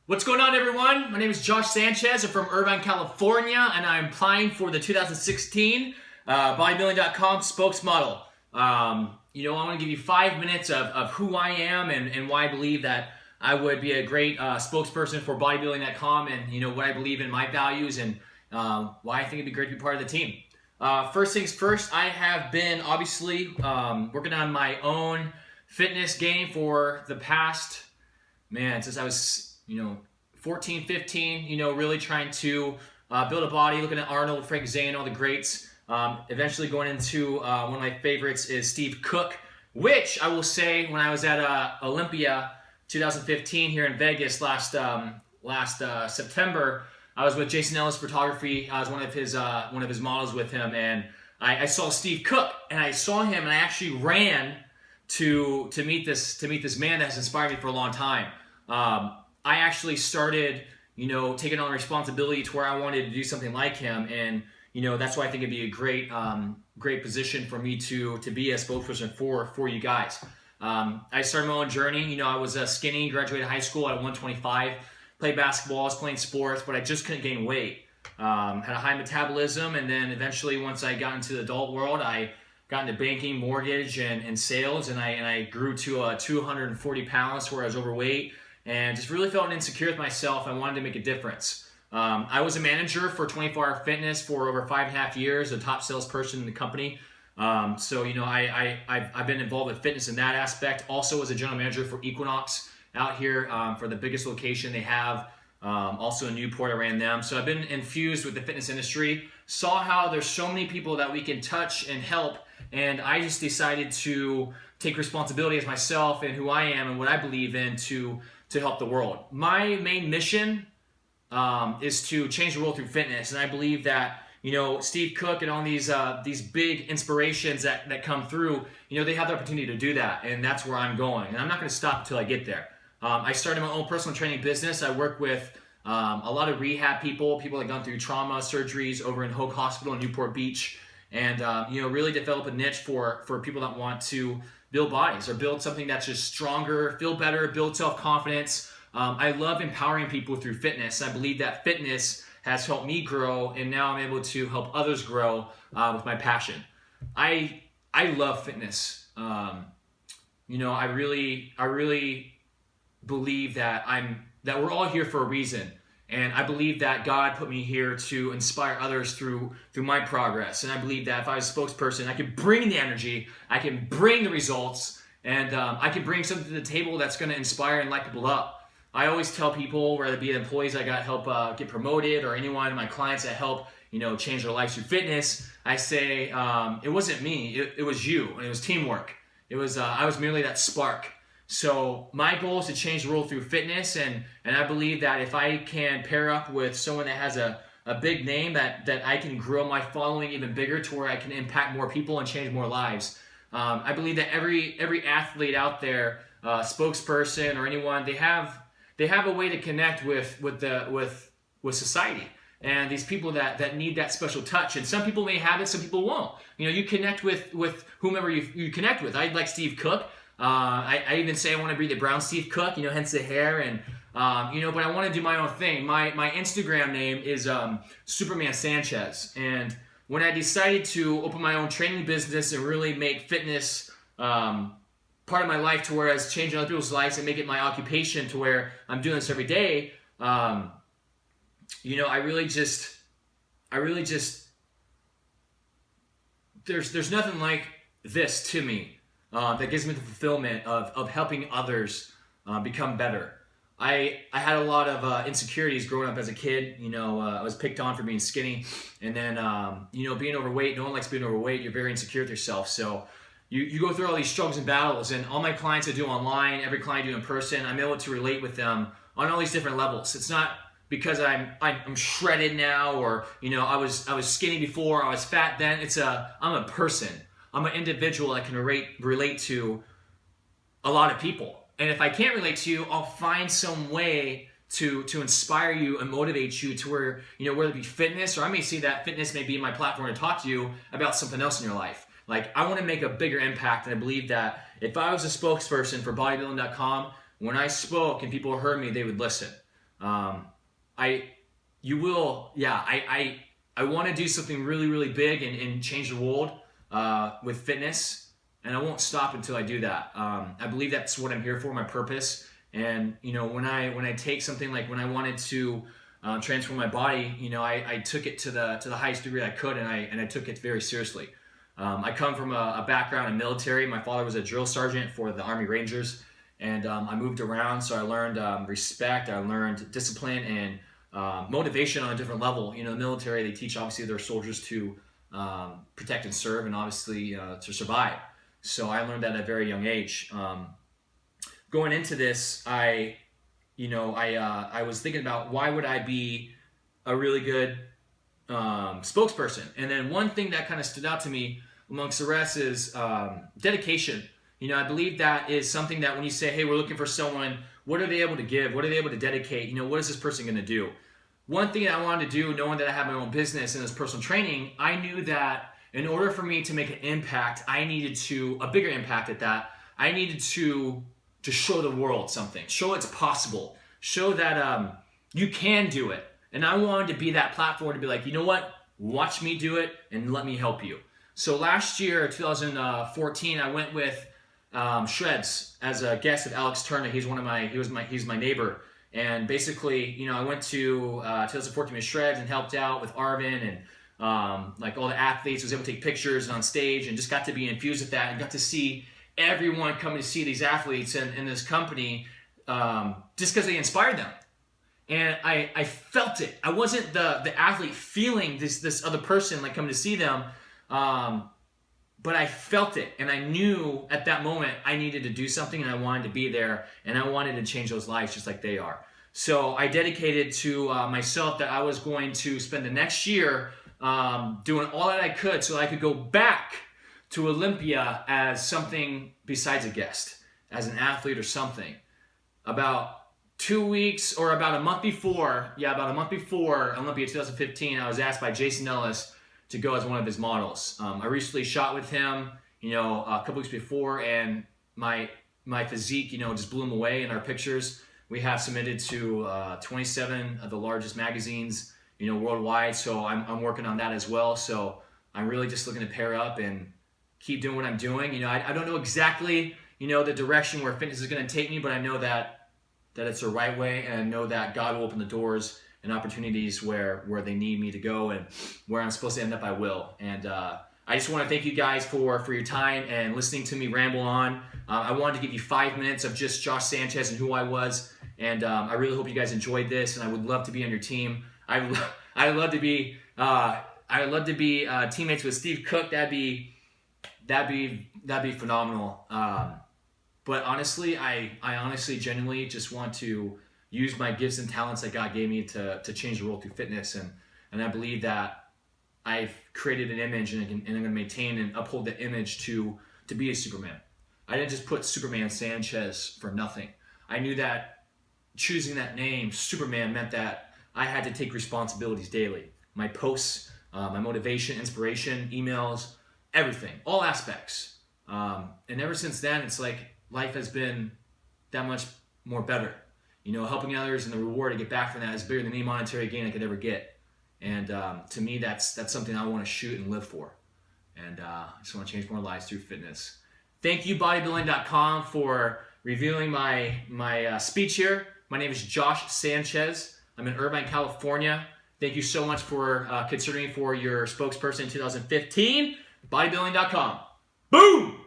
What's going on, everyone? My name is Josh Sanchez. I'm from Irvine, California, and I'm applying for the 2016 bodybuilding.com Spokesmodel. I want to give you 5 minutes of who I am and why I believe that I would be a great spokesperson for bodybuilding.com, and what I believe in my values and why I think it'd be great to be part of the team. First things first, I have been obviously working on my own fitness game for the past, since I was 14, 15, really trying to build a body, looking at Arnold, Frank Zane, all the greats. Eventually going into one of my favorites is Steve Cook, which I will say when I was at Olympia 2015 here in Vegas last September, I was with Jason Ellis Photography. I was one of his models with him, and I saw Steve Cook, and I saw him, and I actually ran to meet this man that has inspired me for a long time. I actually started, taking on responsibility to where I wanted to do something like him, and that's why I think it'd be a great position for me to be a spokesperson for you guys. I started my own journey. I was skinny, graduated high school at 125, played basketball, I was playing sports, but I just couldn't gain weight. Had a high metabolism, and then eventually once I got into the adult world, I got into banking, mortgage, and sales, and I grew to 240 pounds where I was overweight. And just really felt insecure with myself. I wanted to make a difference. I was a manager for 24 Hour Fitness for over 5.5 years, a top salesperson in the company. I've been involved with fitness in that aspect. Also was a general manager for Equinox out here for the biggest location they have. Also in Newport, I ran them. So I've been infused with the fitness industry. Saw how there's so many people that we can touch and help. And I just decided to take responsibility as myself and who I am and what I believe in to help the world. My main mission is to change the world through fitness, and I believe that Steve Cook and all these big inspirations that come through, they have the opportunity to do that, and that's where I'm going. And I'm not going to stop until I get there. I started my own personal training business. I work with a lot of rehab people that have gone through trauma surgeries over in Hoag Hospital in Newport Beach, and really develop a niche for people that want to build bodies or build something that's just stronger, feel better, build self-confidence. I love empowering people through fitness. I believe that fitness has helped me grow, and now I'm able to help others grow with my passion. I love fitness. I really believe that we're all here for a reason. And I believe that God put me here to inspire others through my progress. And I believe that if I was a spokesperson, I could bring the energy, I can bring the results, and I can bring something to the table that's going to inspire and light people up. I always tell people, whether it be employees I got help get promoted or anyone of my clients that help change their lives through fitness, I say it wasn't me, it was you, and it was teamwork. It was I was merely that spark. So my goal is to change the world through fitness, and I believe that if I can pair up with someone that has a big name, that I can grow my following even bigger to where I can impact more people and change more lives. I believe that every athlete out there, spokesperson or anyone, they have a way to connect with society. And these people that need that special touch, and some people may have it, some people won't. You connect with whomever you connect with. I like Steve Cook. I even say I want to be the brown Steve Cook, hence the hair, and but I want to do my own thing. My Instagram name is SupermanSanchez, and when I decided to open my own training business and really make fitness part of my life, to where I was changing other people's lives and make it my occupation, to where I'm doing this every day, I really just there's nothing like this to me. That gives me the fulfillment of helping others become better. I had a lot of insecurities growing up as a kid. I was picked on for being skinny, and then being overweight. No one likes being overweight. You're very insecure with yourself. So you go through all these struggles and battles. And all my clients I do online, every client I do in person, I'm able to relate with them on all these different levels. It's not because I'm shredded now, or I was skinny before, I was fat then. I'm a person. I'm an individual that can relate to a lot of people. And if I can't relate to you, I'll find some way to inspire you and motivate you to where, whether it be fitness, or I may see that fitness may be my platform to talk to you about something else in your life. Like, I want to make a bigger impact, and I believe that if I was a spokesperson for bodybuilding.com, when I spoke and people heard me, they would listen. I want to do something really, really big and change the world with fitness, and I won't stop until I do that. I believe that's what I'm here for, my purpose. And when I take something like when I wanted to transform my body, I took it to the highest degree I could, and I took it very seriously. I come from a background in military. My father was a drill sergeant for the Army Rangers, and I moved around, so I learned respect, I learned discipline, and motivation on a different level. The military, they teach obviously their soldiers to protect and serve, and obviously to survive. So I learned that at a very young age. Going into this, I was thinking about why would I be a really good spokesperson, and then one thing that kind of stood out to me amongst the rest is dedication. I believe that is something that when you say, hey, we're looking for someone, what are they able to give? What are they able to dedicate? What is this person going to do? One thing that I wanted to do, knowing that I have my own business and this personal training, I knew that in order for me to make an impact, a bigger impact at that, I needed to show the world something, show it's possible, show that you can do it. And I wanted to be that platform to be like, you know what? Watch me do it and let me help you. So last year, 2014, I went with Shreds as a guest of Alex Turner. He's my neighbor. And basically, I went to 2014 with Shreds and helped out with Arvin and like all the athletes, was able to take pictures and on stage, and just got to be infused with that and got to see everyone coming to see these athletes and this company just because they inspired them. And I felt it. I wasn't the athlete feeling this other person like coming to see them, but I felt it, and I knew at that moment I needed to do something, and I wanted to be there, and I wanted to change those lives just like they are. So I dedicated to myself that I was going to spend the next year doing all that I could so I could go back to Olympia as something besides a guest, as an athlete or something. About 2 weeks or about a month before Olympia 2015, I was asked by Jason Ellis to go as one of his models. I recently shot with him, a couple weeks before, and my physique, just blew him away in our pictures. We have submitted to 27 of the largest magazines, worldwide. So I'm working on that as well. So I'm really just looking to pair up and keep doing what I'm doing. I don't know exactly, the direction where fitness is going to take me, but I know that it's the right way, and I know that God will open the doors and opportunities where they need me to go, and where I'm supposed to end up, I will. And I just want to thank you guys for your time and listening to me ramble on. I wanted to give you 5 minutes of just Josh Sanchez and who I was, and I really hope you guys enjoyed this, and I would love to be on your team. I'd love to be teammates with Steve Cook. That'd be phenomenal. But honestly, I honestly, genuinely just want to use my gifts and talents that God gave me to change the world through fitness. And I believe that I've created an image, and I'm going to maintain and uphold the image to be a Superman. I didn't just put Superman Sanchez for nothing. I knew that choosing that name, Superman, meant that I had to take responsibilities daily. My posts, my motivation, inspiration, emails, everything, all aspects. And ever since then, it's like life has been that much more better. Helping others and the reward to get back from that is bigger than any monetary gain I could ever get. And to me, that's something I want to shoot and live for. And I just want to change more lives through fitness. Thank you, bodybuilding.com, for reviewing my speech here. My name is Josh Sanchez. I'm in Irvine, California. Thank you so much for considering me for your spokesperson in 2015. Bodybuilding.com. Boom!